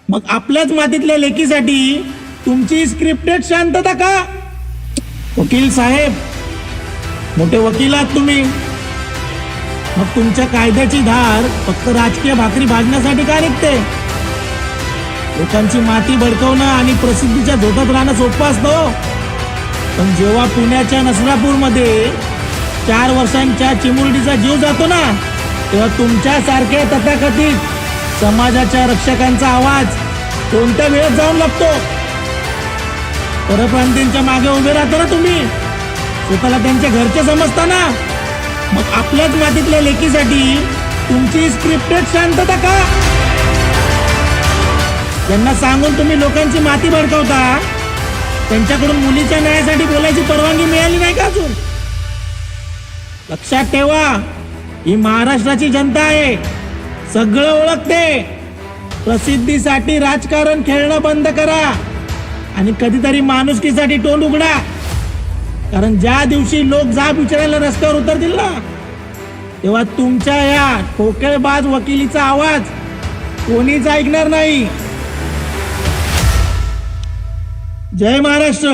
मग आपल्याच मातीतल्या लेकीसाठी तुमची स्क्रिप्टेड शांतता का? वकील साहेब, मोठे वकील आहात तुम्ही, मग तुमच्या कायद्याची धार फक्त राजकीय भाकरी भाजण्यासाठी का निघते? लोकांची माती भडकवणं आणि प्रसिद्धीच्या झोतात राहणं सोपं असतं, पण जेव्हा पुण्याच्या नसरापूरमध्ये 4 वर्षांच्या चिमुरडीचा जीव जातो ना, तेव्हा तुमच्या सारख्या तथाकथित समाजाच्या रक्षकांचा आवाज कोणत्या वेळेत जाऊन लागतो? परप्रांतींच्या मागे उभे राहता ना तुम्ही, स्वतःला त्यांच्या घरचे समजताना, मग आपल्याच मातीतल्या लेकीसाठी तुमची स्क्रिप्टेड शांतता का? त्यांना सांगून तुम्ही लोकांची माती भडकवता, त्यांच्याकडून मुलीच्या न्यायासाठी बोलायची परवानगी मिळाली नाही का अजून? लक्षात ठेवा, ही महाराष्ट्राची जनता आहे, सगळं ओळखते. प्रसिद्धीसाठी राजकारण खेळणं बंद करा आणि कधीतरी माणुसकीसाठी तोंड उघडा, कारण ज्या दिवशी लोक जाब विचारायला रस्त्यावर उतरतील ना, तेव्हा तुमच्या या ठोकेळबाज वकिलीचा आवाज कोणीच ऐकणार नाही. जय महाराष्ट्र.